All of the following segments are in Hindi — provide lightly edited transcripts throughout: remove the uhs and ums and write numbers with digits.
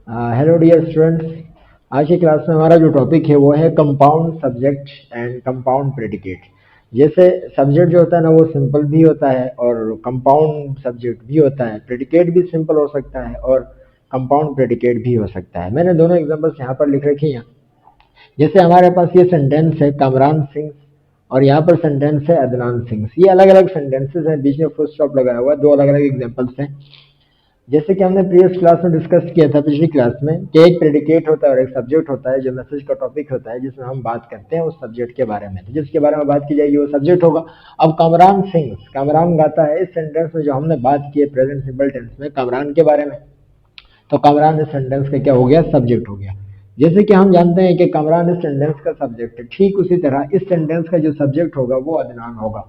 Hello dear students. आज की क्लास में हमारा जो टॉपिक है वो है compound subject and compound predicate. जैसे सब्जेक्ट जो होता है ना वो सिंपल भी होता है और कंपाउंड सब्जेक्ट भी होता है। प्रेडिकेट भी सिंपल हो सकता है और कंपाउंड प्रेडिकेट भी हो सकता है। मैंने दोनों एग्जांपल्स यहाँ पर लिख रखी हैं। जैसे हमारे पास ये सेंटेंस है कमरान सिंह और यहाँ पर सेंटेंस है अदनान सिंह। ये अलग अलग सेंटेंसेस हैं, बीच में फुल स्टॉप लगाया हुआ है, दो अलग अलग एग्जांपल्स हैं। जैसे कि हमने प्रीवियस क्लास में डिस्कस किया था, पिछली क्लास में, कि एक प्रेडिकेट होता है और एक सब्जेक्ट होता है जो मैसेज का टॉपिक होता है जिसमें हम बात करते हैं उस सब्जेक्ट के बारे में। तो जिसके बारे में बात की जाएगी वो सब्जेक्ट होगा। अब कामरान सिंह, कामरान गाता है, इस सेंटेंस में जो हमने बात की है प्रेजेंट सिंपल टेंस में कामरान के बारे में, तो कामरान इस सेंटेंस का क्या हो गया, सब्जेक्ट हो गया। जैसे कि हम जानते हैं कि कामरान इस सेंटेंस का सब्जेक्ट है, ठीक उसी तरह इस सेंटेंस का जो सब्जेक्ट होगा वो अदनान होगा।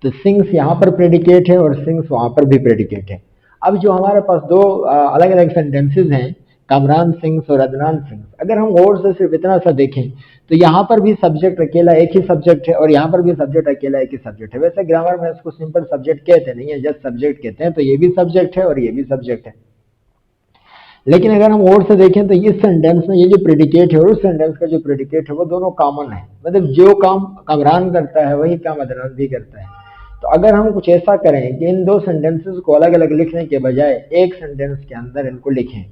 तो सिंग्स यहाँ पर प्रेडिकेट है और सिंग्स वहां पर भी प्रेडिकेट है। अब जो हमारे पास दो अलग अलग सेंटेंसेस हैं, कामरान सिंग्स और अदनान सिंग्स, अगर हम गौर से सिर्फ इतना सा देखें तो यहाँ पर भी सब्जेक्ट अकेला एक ही सब्जेक्ट है और यहाँ पर भी सब्जेक्ट अकेला एक ही सब्जेक्ट है। वैसे ग्रामर में इसको सिंपल सब्जेक्ट कहते नहीं है, जस्ट सब्जेक्ट कहते हैं। तो ये भी सब्जेक्ट है और ये भी सब्जेक्ट है। लेकिन अगर हम और से देखें तो इस सेंटेंस में ये जो प्रेडिकेट है और उस सेंटेंस का जो प्रेडिकेट है वो दोनों कॉमन है। मतलब जो काम कमरान करता है वही काम अदनान भी करता है। तो अगर हम कुछ ऐसा करें कि इन दो सेंटेंसेस को अलग अलग लिखने के बजाय एक सेंटेंस के अंदर इनको लिखें,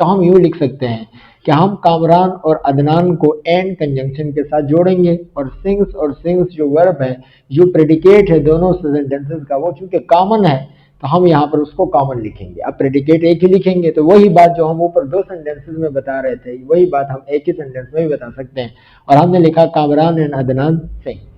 तो हम यूं लिख सकते हैं कि हम कामरान और अदनान को एंड कंजंक्शन के साथ जोड़ेंगे और सिंग्स जो वर्ब है, जो प्रेडिकेट है दोनों सेंटेंसेस का, वो चूंकि कॉमन है तो हम यहाँ पर उसको कॉमन लिखेंगे। अब प्रेडिकेट एक ही लिखेंगे तो वही बात जो हम ऊपर दो सेंटेंसेस में बता रहे थे वही बात हम एक ही सेंटेंस में भी बता सकते हैं। और हमने लिखा कामरान एंड अदनान सिंह।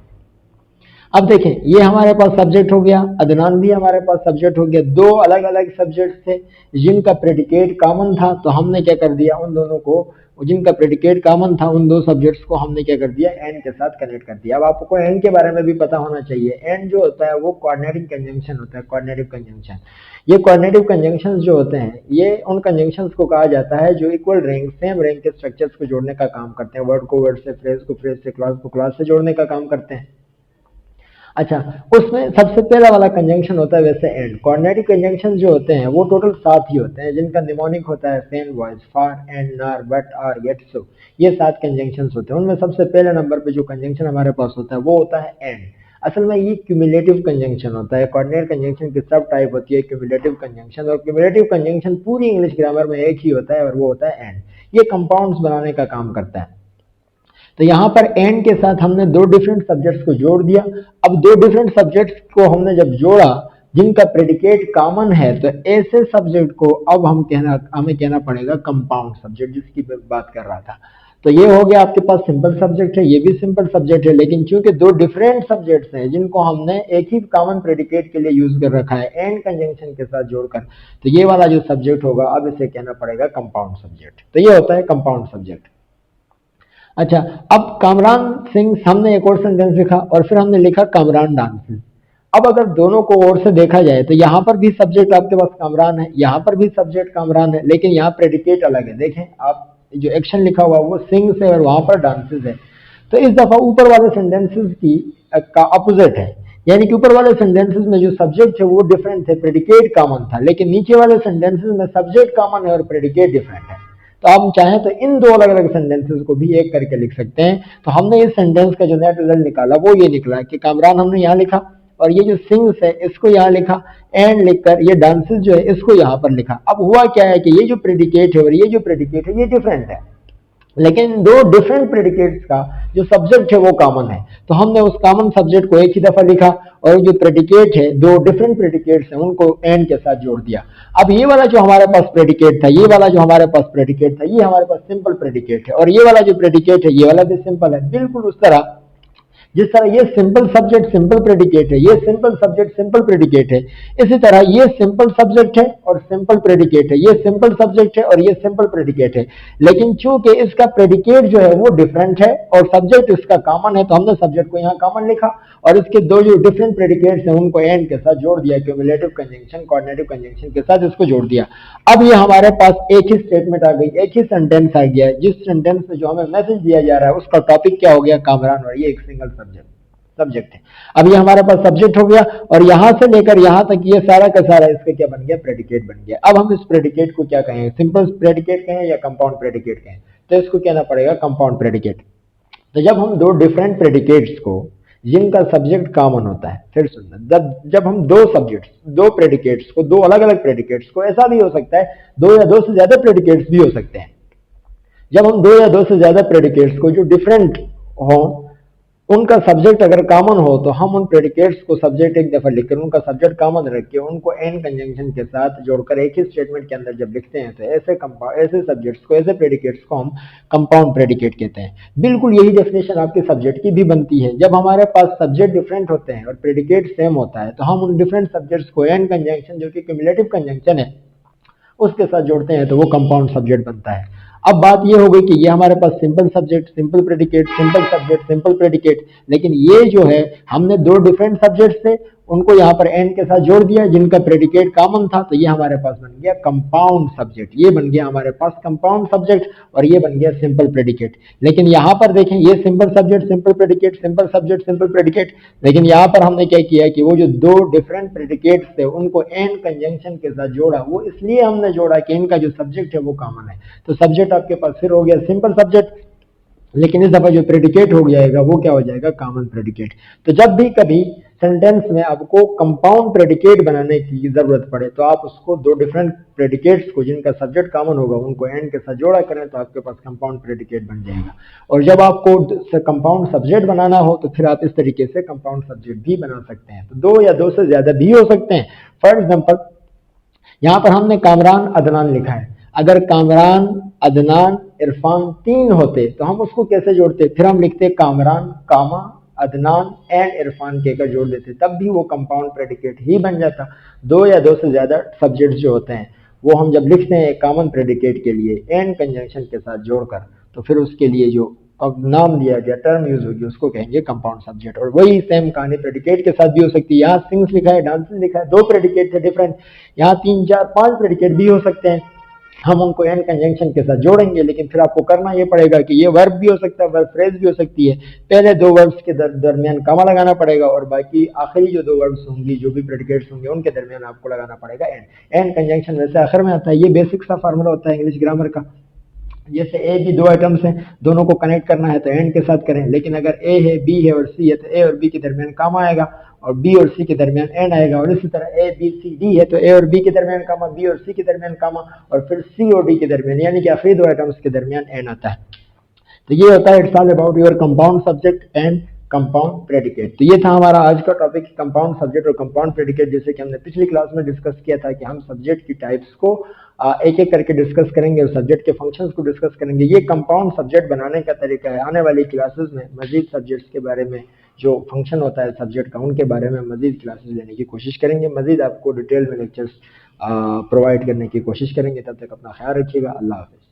अब देखें, ये हमारे पास सब्जेक्ट हो गया, अदनान भी हमारे पास सब्जेक्ट हो गया। दो अलग अलग सब्जेक्ट थे जिनका प्रेडिकेट कॉमन था, तो हमने क्या कर दिया, उन दोनों को, जिनका प्रेडिकेट कॉमन था उन दो सब्जेक्ट्स को हमने क्या कर दिया, एंड के साथ कनेक्ट कर दिया। अब आपको एंड के बारे में भी पता होना चाहिए। एंड जो होता है वो कोऑर्डिनेटिंग कंजंक्शन होता है, कोऑर्डिनेटिव कंजंक्शन। ये कोऑर्डिनेटिव कंजंक्शन जो होते हैं ये उन कंजंक्शंस को कहा जाता है जो इक्वल रैंक, सेम रैंक के स्ट्रक्चर्स को जोड़ने का काम करते हैं। वर्ड को वर्ड से, फ्रेज को फ्रेज से, क्लॉज को क्लॉज से जोड़ने का काम करते हैं। अच्छा, उसमें सबसे पहला वाला कंजंक्शन होता है वैसे एंड। कॉर्डिनेटिव कंजंक्शन जो होते हैं वो टोटल 7 ही होते हैं, जिनका निमोनिक होता है सेम, वॉइस, फॉर, एंड, नार, बट, आर, येट, सो। ये 7 कंजंक्शन होते हैं। उनमें सबसे पहले नंबर पे जो कंजंक्शन हमारे पास होता है वो होता है एंड। असल में ये क्यूमुलेटिव कंजंक्शन होता है। कोऑर्डिनेट कंजंक्शन की सब टाइप होती है क्यूमुलेटिव कंजंक्शन, और क्यूमुलेटिव कंजंक्शन पूरी इंग्लिश ग्रामर में एक ही होता है और वो होता है एंड। ये कंपाउंड्स बनाने का काम करता है। तो यहां पर एंड के साथ हमने दो डिफरेंट सब्जेक्ट्स को जोड़ दिया। अब दो डिफरेंट सब्जेक्ट्स को हमने जब जोड़ा जिनका प्रेडिकेट कॉमन है, तो ऐसे सब्जेक्ट को अब हमें कहना पड़ेगा कंपाउंड सब्जेक्ट, जिसकी मैं बात कर रहा था। तो ये हो गया आपके पास सिंपल सब्जेक्ट है, ये भी सिंपल सब्जेक्ट है, लेकिन चूंकि दो डिफरेंट सब्जेक्ट्स हैं जिनको हमने एक ही कॉमन प्रेडिकेट के लिए यूज कर रखा है एंड कंजंक्शन के साथ जोड़कर, तो ये वाला जो सब्जेक्ट होगा अब इसे कहना पड़ेगा कंपाउंड सब्जेक्ट। तो ये होता है कंपाउंड सब्जेक्ट। अच्छा, अब कामरान सिंह, हमने एक और सेंटेंस लिखा और फिर हमने लिखा कामरान डांसेस। अब अगर दोनों को और से देखा जाए तो यहाँ पर भी सब्जेक्ट आपके पास कामरान है, यहाँ पर भी सब्जेक्ट कामरान है, लेकिन यहाँ प्रेडिकेट अलग है। देखें आप, जो एक्शन लिखा हुआ वो सिंग से और वहां पर डांसेस है। तो इस दफा ऊपर वाले सेंटेंसेस की का अपोजिट है, यानी कि ऊपर वाले सेंटेंसेस में जो सब्जेक्ट है वो डिफरेंट थे, प्रेडिकेट कॉमन था, लेकिन नीचे वाले सेंटेंसेस में सब्जेक्ट कॉमन है और प्रेडिकेट डिफरेंट है। तो आप चाहें तो इन दो अलग अलग सेंटेंसेस को भी एक करके लिख सकते हैं। तो हमने इस सेंटेंस का जो नेट रिजल्ट निकाला वो ये निकला कि कामरान हमने यहाँ लिखा और ये जो सिंग्स है इसको यहाँ लिखा, एंड लिखकर ये डांसेस जो है इसको यहाँ पर लिखा। अब हुआ क्या है कि ये जो प्रेडिकेट है और ये जो प्रेडिकेट है ये डिफरेंट है, लेकिन दो डिफरेंट प्रेडिकेट्स का जो सब्जेक्ट है वो कॉमन है। तो हमने उस कॉमन सब्जेक्ट को एक ही दफा लिखा और जो प्रेडिकेट है, दो डिफरेंट प्रेडिकेट्स हैं, उनको एंड के साथ जोड़ दिया। अब ये वाला जो हमारे पास प्रेडिकेट था, ये वाला जो हमारे पास प्रेडिकेट था, ये हमारे पास सिंपल प्रेडिकेट है, और ये वाला जो प्रेडिकेट है ये वाला भी सिंपल है। बिल्कुल उस तरह जिस तरह ये सिंपल सब्जेक्ट सिंपल प्रेडिकेट है, ये सिंपल सब्जेक्ट सिंपल प्रेडिकेट है, इसी तरह ये सिंपल सब्जेक्ट है और सिंपल प्रेडिकेट है, ये सिंपल सब्जेक्ट है और ये सिंपल प्रेडिकेट है। लेकिन चूंकि इसका प्रेडिकेट जो है वो डिफरेंट है और सब्जेक्ट इसका कॉमन है, तो हमने सब्जेक्ट को यहाँ कॉमन लिखा और इसके दो जो डिफरेंट प्रेडिकेट्स हैं उनको एंड के साथ जोड़ दिया, क्यूमुलेटिव कंजंक्शन कोऑर्डिनेटिव कंजंक्शन के साथ इसको जोड़ दिया। अब ये हमारे पास एक ही स्टेटमेंट आ गई, एक ही सेंटेंस आ गया, जिस सेंटेंस में जो हमें मैसेज दिया जा रहा है उसका टॉपिक क्या हो गया, कामरान, और ये एक सिंगल सब्जेक्ट। सब्जेक्ट है। अब ये हमारे पास सब्जेक्ट हो गया और यहां से लेकर यहां तक ये सारा का सारा इसका क्या बन गया, प्रेडिकेट बन गया। अब हम इस प्रेडिकेट को क्या कहें, सिंपल प्रेडिकेट कहें या कंपाउंड प्रेडिकेट कहें, तो इसको कहना पड़ेगा कंपाउंड प्रेडिकेट। तो जब हम दो डिफरेंट प्रेडिकेट्स को जिनका सब्जेक्ट कॉमन होता है, फिर सुनना, जब हम दो सब्जेक्ट्स, दो प्रेडिकेट्स को, दो अलग अलग प्रेडिकेट्स को, ऐसा भी हो सकता है दो या दो से ज्यादा प्रेडिकेट्स भी हो सकते हैं, जब हम दो या दो से ज्यादा प्रेडिकेट्स को जो डिफरेंट हो उनका सब्जेक्ट अगर कॉमन हो तो हम उन प्रेडिकेट्स को सब्जेक्ट एक दफा लिखकर उनका सब्जेक्ट कॉमन रख के उनको एंड कंजंक्शन के साथ जोड़कर एक ही स्टेटमेंट के अंदर जब लिखते हैं तो ऐसे सब्जेक्ट्स को, ऐसे प्रेडिकेट्स को हम कंपाउंड प्रेडिकेट कहते हैं। बिल्कुल यही डेफिनेशन आपके सब्जेक्ट की भी बनती है। जब हमारे पास सब्जेक्ट डिफरेंट होते हैं और प्रेडिकेट सेम होता है तो हम उन डिफरेंट सब्जेक्ट्स को एंड कंजंक्शन जो कि क्युमुलेटिव कंजंक्शन है उसके साथ जोड़ते हैं तो वो कंपाउंड सब्जेक्ट बनता है। अब बात ये हो गई कि ये हमारे पास simple subject, simple predicate, simple subject, simple predicate, लेकिन ये जो है हमने दो डिफरेंट सब्जेक्ट थे उनको यहाँ पर एंड के साथ जोड़ दिया जिनका प्रेडिकेट कॉमन था, तो ये हमारे पास बन गया कंपाउंड सब्जेक्ट। ये बन गया हमारे पास कंपाउंड सब्जेक्ट और ये बन गया सिंपल प्रेडिकेट। लेकिन यहाँ पर देखें, ये simple subject, simple predicate, simple subject, simple predicate, लेकिन यहाँ पर हमने क्या किया कि वो जो दो डिफरेंट प्रेडिकेट्स थे उनको एंड कंजंक्शन के साथ जोड़ा। वो इसलिए हमने जोड़ा कि इनका जो सब्जेक्ट है वो कॉमन है। तो सब्जेक्ट आपके पास फिर हो गया सिंपल सब्जेक्ट, लेकिन इस दफा जो प्रेडिकेट हो जाएगा वो क्या हो जाएगा, कॉमन प्रेडिकेट। तो जब भी कभी सेंटेंस में आपको कंपाउंड प्रेडिकेट बनाने की जरूरत पड़े तो आप उसको दो डिफरेंट प्रेडिकेट्स को जिनका सब्जेक्ट कॉमन होगा उनको एंड के साथ जोड़ा करें तो आपके पास कंपाउंड प्रेडिकेट बन जाएगा। और जब आपको कंपाउंड सब्जेक्ट बनाना हो तो फिर आप इस तरीके से कंपाउंड सब्जेक्ट भी बना सकते हैं। तो दो या दो से ज्यादा भी हो सकते हैं। फॉर एग्जाम्पल यहां पर हमने कामरान अदनान लिखा है, अगर कामरान अदनान इरफान तीन होते तो हम उसको कैसे जोड़ते, फिर हम लिखते कामरान कामा अदनान एंड इरफान के कर जोड़ देते, तब भी वो कंपाउंड प्रेडिकेट ही बन जाता। दो या दो से ज्यादा सब्जेक्ट्स जो होते हैं वो हम जब लिखते हैं कॉमन प्रेडिकेट के लिए एंड कंजंक्शन के साथ जोड़कर तो फिर उसके लिए जो नाम दिया गया, टर्म यूज होगी, उसको कहेंगे कंपाउंड सब्जेक्ट। और वही सेम कहानी प्रेडिकेट के साथ भी हो सकती है। यहाँ सिंग्स लिखा है, डांसेस लिखा है, दो प्रेडिकेट थे डिफरेंट, यहाँ तीन चार पांच प्रेडिकेट भी हो सकते हैं। हम उनको एंड कंजंक्शन के साथ जोड़ेंगे, लेकिन फिर आपको करना ये पड़ेगा कि ये वर्ब भी हो सकता है, वर्ब फ्रेज भी हो सकती है। पहले दो वर्ब्स के दरमियान कमा लगाना पड़ेगा और बाकी आखिरी जो दो वर्ब्स होंगी, जो भी प्रेडिकेट्स होंगे, उनके दरमियान आपको लगाना पड़ेगा एंड। एंड कंजंक्शन वैसे आखिर में आता है। ये बेसिक सा फार्मूला होता है इंग्लिश ग्रामर का। जैसे ए बी दो आइटम्स हैं, दोनों को कनेक्ट करना है तो एंड के साथ करें, लेकिन अगर ए है, बी है और सी है तो ए और बी के दरमियान कामा आएगा और बी और सी के दरमियान एंड आएगा। और इसी तरह ए बी सी डी है तो ए और बी के दरमियान कामा, बी और सी के दरमियान कामा और फिर सी और डी के दरमियान, यानी कि आखिरी दो आइटम्स के दरमियान एंड आता है। तो ये होता है it's all about your compound subject and compound predicate. तो ये था हमारा आज का टॉपिक, कंपाउंड सब्जेक्ट और कंपाउंड प्रेडिकेट। जैसे कि हमने पिछली क्लास में डिस्कस किया था कि हम सब्जेक्ट की टाइप्स को एक एक करके डिस्कस करेंगे और सब्जेक्ट के फंक्शंस को डिस्कस करेंगे। ये कंपाउंड सब्जेक्ट बनाने का तरीका है। आने वाली क्लासेस में मजीद सब्जेक्ट्स के बारे में, जो फंक्शन होता है सब्जेक्ट का, उनके बारे में मजीद क्लासेस लेने की कोशिश करेंगे, मजीद आपको डिटेल में लेक्चर्स प्रोवाइड करने की कोशिश करेंगे। तब तक अपना ख्याल रखिएगा। अल्लाह हाफिज़।